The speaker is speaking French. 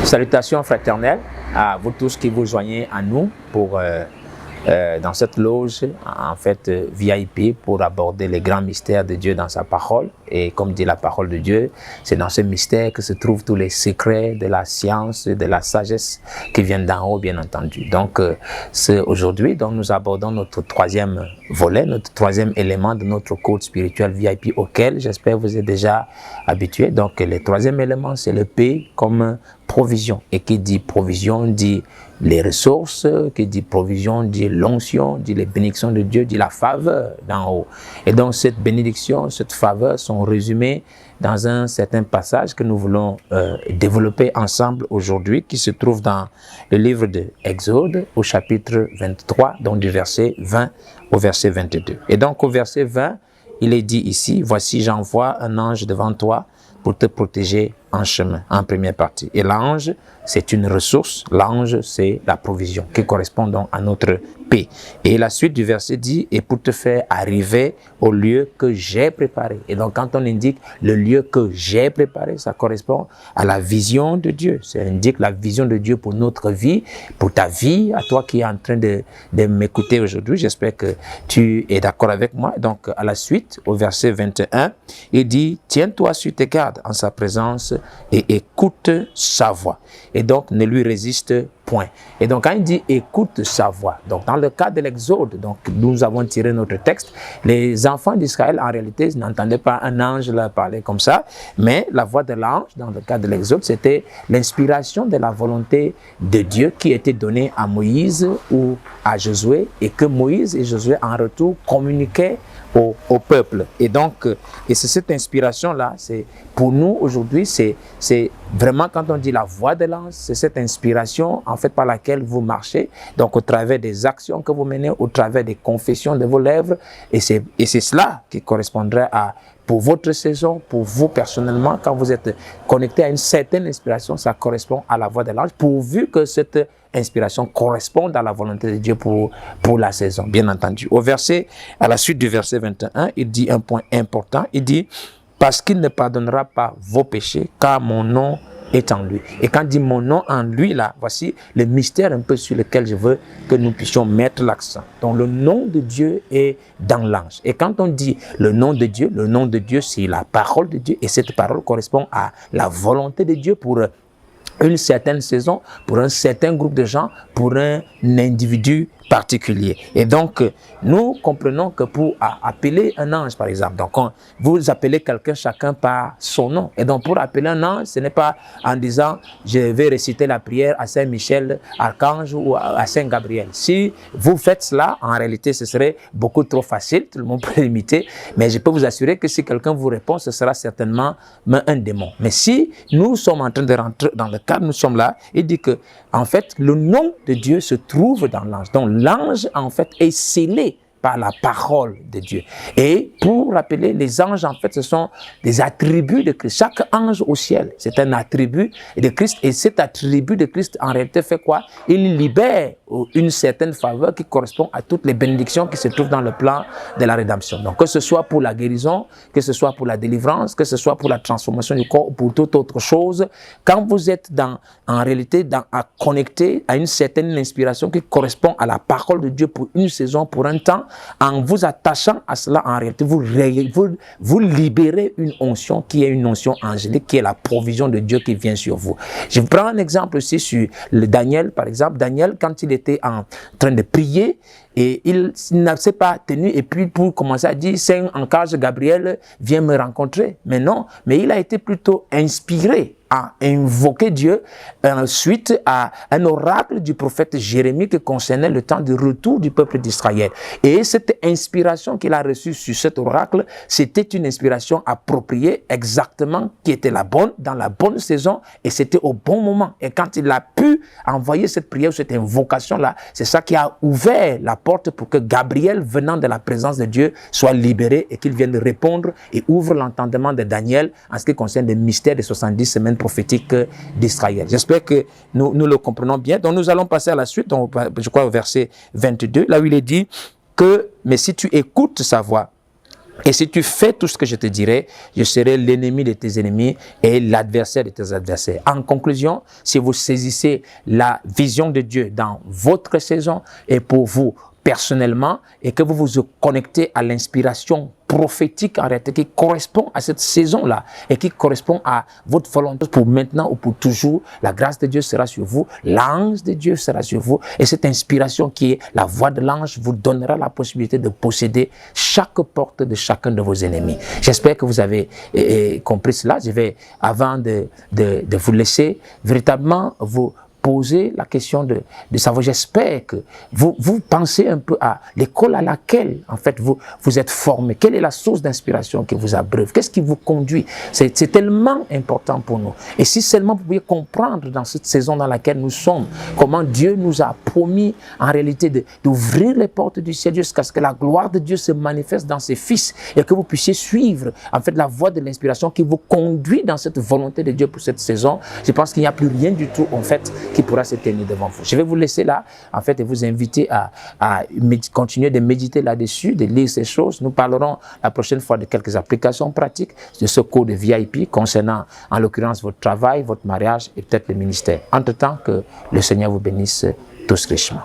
Salutations fraternelles à vous tous qui vous joignez à nous pour dans cette loge, en fait, VIP, pour aborder les grands mystères de Dieu dans sa parole. Et comme dit la parole de Dieu, c'est dans ce mystère que se trouvent tous les secrets de la science, de la sagesse qui viennent d'en haut, bien entendu. Donc, c'est aujourd'hui dont nous abordons notre troisième volet, notre troisième élément de notre cours spirituel VIP auquel j'espère vous êtes déjà habitués. Donc, le troisième élément, c'est le P comme provision. Et qui dit provision dit les ressources, qui dit provision dit l'onction, dit les bénédictions de Dieu, dit la faveur d'en haut. Et donc cette bénédiction, cette faveur sont résumées dans un certain passage que nous voulons développer ensemble aujourd'hui, qui se trouve dans le livre de Exode au chapitre 23, donc du verset 20 au verset 22. Et donc au verset 20, il est dit ici, « Voici j'envoie un ange devant toi pour te protéger en chemin », en première partie. Et l'ange, c'est une ressource. L'ange, c'est la provision qui correspond donc à notre paix. Et la suite du verset dit, et pour te faire arriver au lieu que j'ai préparé. Et donc, quand on indique le lieu que j'ai préparé, ça correspond à la vision de Dieu. Ça indique la vision de Dieu pour notre vie, pour ta vie, à toi qui es en train de m'écouter aujourd'hui. J'espère que tu es d'accord avec moi. Donc, à la suite, au verset 21, il dit, tiens-toi sur tes gardes en sa présence et écoute sa voix. Et donc, ne lui résiste point. Et donc, quand il dit écoute sa voix, donc dans le cas de l'Exode, donc nous avons tiré notre texte, les enfants d'Israël en réalité n'entendaient pas un ange leur parler comme ça, mais la voix de l'ange, dans le cas de l'Exode, c'était l'inspiration de la volonté de Dieu qui était donnée à Moïse ou à Josué, et que Moïse et Josué en retour communiquaient au peuple. Et donc, et c'est cette inspiration-là, c'est pour nous aujourd'hui, c'est vraiment quand on dit la voix de l'ange, c'est cette inspiration en fait par laquelle vous marchez, donc au travers des actions que vous menez, au travers des confessions de vos lèvres, et c'est cela qui correspondrait à pour votre saison, pour vous personnellement, quand vous êtes connecté à une certaine inspiration, ça correspond à la voix de l'ange, pourvu que cette inspiration corresponde à la volonté de Dieu pour la saison, bien entendu. À la suite du verset 21, il dit un point important, il dit « Parce qu'il ne pardonnera pas vos péchés, car mon nom est en lui ». Et quand il dit mon nom en lui, là, voici le mystère un peu sur lequel je veux que nous puissions mettre l'accent. Donc le nom de Dieu est dans l'ange. Et quand on dit le nom de Dieu, c'est la parole de Dieu. Et cette parole correspond à la volonté de Dieu pour une certaine saison, pour un certain groupe de gens, pour un individu particulier. Et donc, nous comprenons que pour appeler un ange, par exemple, donc vous appelez quelqu'un chacun par son nom. Et donc, pour appeler un ange, ce n'est pas en disant « je vais réciter la prière à Saint-Michel, Archange ou à Saint-Gabriel ». Si vous faites cela, en réalité, ce serait beaucoup trop facile, tout le monde peut l'imiter, mais je peux vous assurer que si quelqu'un vous répond, ce sera certainement un démon. Mais si nous sommes en train de rentrer dans le cadre, nous sommes là, il dit que, en fait, le nom de Dieu se trouve dans l'ange. Donc, l'ange, en fait, est scellé par la parole de Dieu. Et pour rappeler, les anges, en fait, ce sont des attributs de Christ. Chaque ange au ciel, c'est un attribut de Christ. Et cet attribut de Christ, en réalité, fait quoi? Il libère une certaine faveur qui correspond à toutes les bénédictions qui se trouvent dans le plan de la rédemption. Donc, que ce soit pour la guérison, que ce soit pour la délivrance, que ce soit pour la transformation du corps ou pour toute autre chose, quand vous êtes en réalité à connecter à une certaine inspiration qui correspond à la parole de Dieu pour une saison, pour un temps, en vous attachant à cela, en réalité, vous libérez une onction qui est une onction angélique, qui est la provision de Dieu qui vient sur vous. Je prends un exemple aussi sur le Daniel, par exemple. Daniel, quand il était en train de prier, et il ne s'est pas tenu, et puis pour commencer à dire, Saint-Ange Gabriel, viens me rencontrer. Mais non, mais il a été plutôt inspiré à invoquer Dieu suite à un oracle du prophète Jérémie qui concernait le temps du retour du peuple d'Israël. Et cette inspiration qu'il a reçue sur cet oracle, c'était une inspiration appropriée exactement, qui était la bonne, dans la bonne saison, et c'était au bon moment. Et quand il a pu envoyer cette prière, cette invocation-là, c'est ça qui a ouvert la porte pour que Gabriel, venant de la présence de Dieu, soit libéré et qu'il vienne répondre et ouvre l'entendement de Daniel en ce qui concerne les mystères des 70 semaines prophétiques d'Israël. J'espère que nous le comprenons bien. Donc nous allons passer à la suite, donc, je crois au verset 22, là où il est dit que, mais si tu écoutes sa voix, Et si tu fais tout ce que je te dirai, je serai l'ennemi de tes ennemis et l'adversaire de tes adversaires. En conclusion, si vous saisissez la vision de Dieu dans votre saison et pour vous personnellement, et que vous vous connectez à l'inspiration prophétique en réalité qui correspond à cette saison-là et qui correspond à votre volonté pour maintenant ou pour toujours, la grâce de Dieu sera sur vous, l'ange de Dieu sera sur vous et cette inspiration qui est la voix de l'ange vous donnera la possibilité de posséder chaque porte de chacun de vos ennemis. J'espère que vous avez compris cela. Je vais, avant de vous laisser, véritablement vous poser la question de savoir, j'espère que vous pensez un peu à l'école à laquelle en fait vous êtes formé. Quelle est la source d'inspiration qui vous abreuve? Qu'est-ce qui vous conduit? C'est tellement important pour nous. Et si seulement vous pouviez comprendre dans cette saison dans laquelle nous sommes, comment Dieu nous a promis en réalité d'ouvrir les portes du ciel jusqu'à ce que la gloire de Dieu se manifeste dans ses fils et que vous puissiez suivre en fait la voie de l'inspiration qui vous conduit dans cette volonté de Dieu pour cette saison, je pense qu'il n'y a plus rien du tout en fait qui pourra se tenir devant vous. Je vais vous laisser là, en fait, et vous inviter à continuer de méditer là-dessus, de lire ces choses. Nous parlerons la prochaine fois de quelques applications pratiques de ce cours de VIP concernant, en l'occurrence, votre travail, votre mariage et peut-être le ministère. Entre-temps, que le Seigneur vous bénisse tous richement.